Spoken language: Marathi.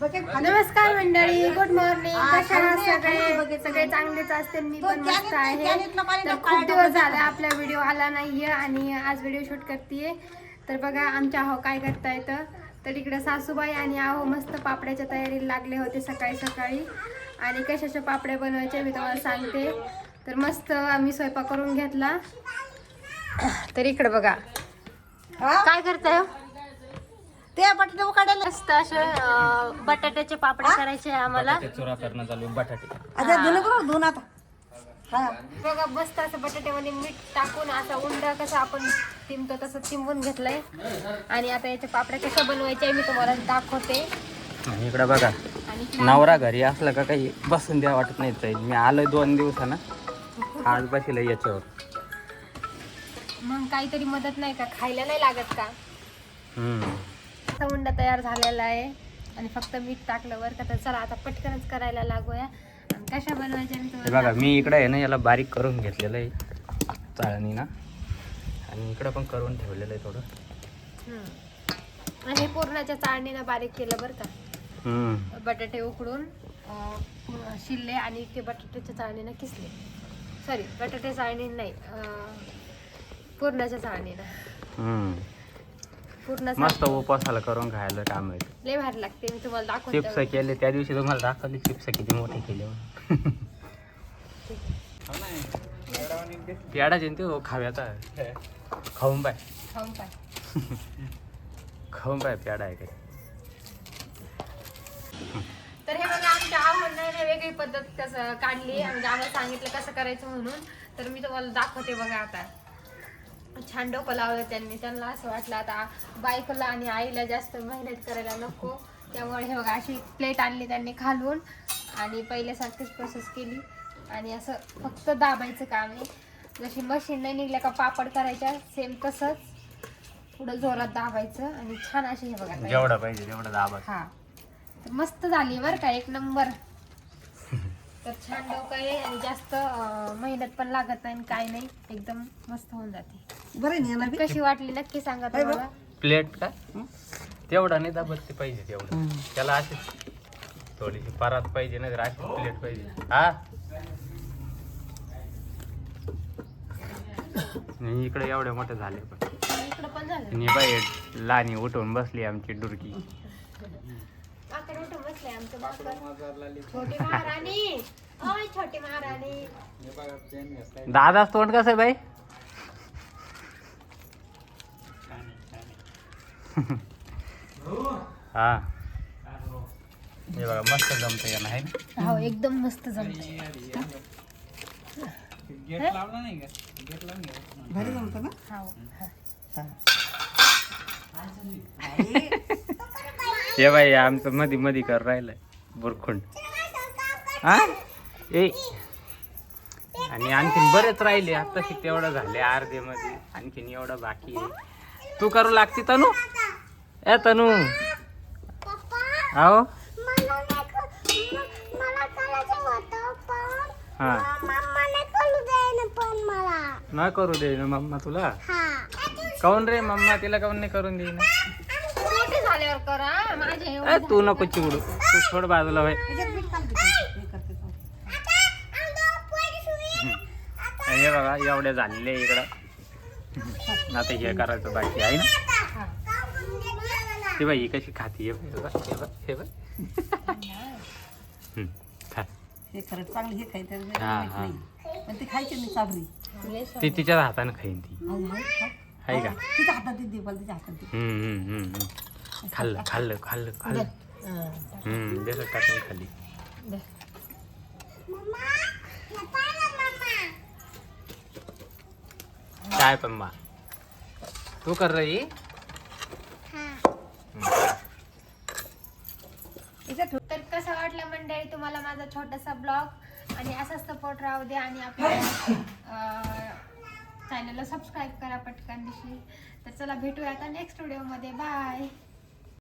नमस्कार मंडळी, गुड मॉर्निंग. कशा आहात सगळे? सगळे चांगलेच असते. मी पण मस्त आहे. तर खूप दिवस झाला आपला व्हिडिओ आला नाहीये आणि आज व्हिडिओ शूट करतेय. तर बघा आमच्या आहो काय करतायत. तर इकडे सासूबाई आणि आहो मस्त पापड्याच्या तयारीला लागले होते सकाळी सकाळी. आणि कशाच्या पापड्या बनवायच्या मी तुम्हाला सांगते. तर मस्त आम्ही स्वयंपाक करून घेतला. तर इकडे बघा काय करताय. ते बटाटे उकाडायला मस्त असे बटाट्याचे पापड करायचे आम्हाला. चुरा करणं चालू बटाटे. आता धुणं करू धुणं आता. हा बघा मस्त असं बटाट्यामध्ये मीठ टाकून असा उंडा कसा आपण तिंबतो तसं तिंबून घेतलंय. आणि आता याच्या पापड्या कशा बनवायच्या मी तुम्हाला दाखवते. इकडे बघा नवरा घरी असला का काही बसून द्या वाटत नाही जाईल. मी आलोय 2 दिवसानं आज बसले याच्यावर. मग काहीतरी मदत नाही का, खायला नाही लागत का. असा उंडा तयार झालेला आहे आणि फक्त मीठ टाकलं वर का. तर चला आता पटकनच करायला लागूया. आणि कशा बनवायच्या मी हे तुम्हाला बघा मी इकडे आहे ना याला बारीक करून घेतलेलं आहे चाळणी ना. आणि इकडं पण करून ठेवलेलं आहे थोडं. आणि हे पूर्णाच्या चाळणीनं बारीक केलं बरं का. बटाटे उकडून शिरले आणि ते बटाट्याच्या चाळणीनं किसले. सॉरी बटाटे चाळणी नाही, पूर्णाच्या चाळणीनं. पूर्ण मस्त उपासाला करून खायला काम आहे. लय भारी लागते. मी तुम्हाला चिप्स दाखवते. केले त्या दिवशी तुम्हाला दाखवले चिप्स किती मोठे केले. पेडाचे ते खाव्याचा खाऊन पाय खाऊन पाय. खाऊन पाय पेडा आहे काय. तर हे बघा आमच्या आवडणाऱ्या वेगळी पद्धत कसं काढली. म्हणजे आम्हाला सांगितलं कसं करायचं म्हणून. तर मी तुम्हाला दाखवते बघा. आता छान डोकं लावलं त्यांनी. त्यांना असं वाटलं आता बायकोला आणि आईला जास्त मेहनत करायला नको. त्यामुळे हे बघा अशी प्लेट आणली त्यांनी खालून आणि पहिल्यासारखीच प्रोसेस केली. आणि असं फक्त दाबायचं काम आहे. जशी मशीन नाही निघल्या का पापड करायच्या सेम तसंच पुढं जोरात दाबायचं आणि छान अशी हे बघा जेवढा पाहिजे तेवढा दाबा. हा तर मस्त झाली बरं का, एक नंबर. तर छान डोकं आहे आणि जास्त मेहनत पण लागत नाही काय नाही. एकदम मस्त होऊन जाते. बरं नाही ना कशी वाटली नक्की सांगा तुम्हाला. प्लेट का तेवढा नाही दाबत ते पाहिजे तेवढं. त्याला अशी थोडीशी परात पाहिजे ना. तर अशी प्लेट पाहिजे. हा इकडे एवढे मोठे झाले पण इकडं पण झालं. आणि बाई लाणी उठवून बसली आमची डुरकी. आकडे उठून बसले आमचं बाकर. छोटी महाराणी, ओय छोटी महाराणी. दादाच तोंड कसं आहे बाई. हा हे बघा मस्त जमतं यानं आहे ना. हो एकदम मस्त जमते. भारी जमतं ना. हो हे बाई आमचं मधी मधी कर राहिलंय बुरखुंड. हा ए आणि आणखीन बरेच राहिले. आत्ताशी तेवढं झाले अर्धे मध्ये. आणखीन एवढं बाकी आहे. तू करू लागते तनू. ए तनू आहो हा नाही करू दे ना मम्मा तुला. काऊन रे मम्मा तिला काऊन नाही करून देईन. मोठे झाल्यावर करा माझे. ए तू नको चिवडू. तू थोड बाजूला होय. हे बघा एवढे झालेले इकडं. आता हे करायचं बाकी आहे ना. ते बाई ही कशी खाती. हे बघ हे खरं चांगलं हे खायचं हा पण ते खायचे नाही साबरी. ती तिच्याच हाताने खाईन ती आहे का. तिच्या हातात दे पण तिच्या हातात दे. खाल्लं खाल्लं खाल्लं खाल्लं. बेसन टाकून खाल्ली. काय पण मा तू कर रही. तर कसं वाटलं मंडळी तुम्हाला माझा छोटासा ब्लॉग. आणि असाच सपोर्ट राहू द्या. आणि आपल्या चॅनलला सबस्क्राईब करा पटकन दिशी. तर चला भेटूया आता नेक्स्ट व्हिडिओमध्ये. बाय.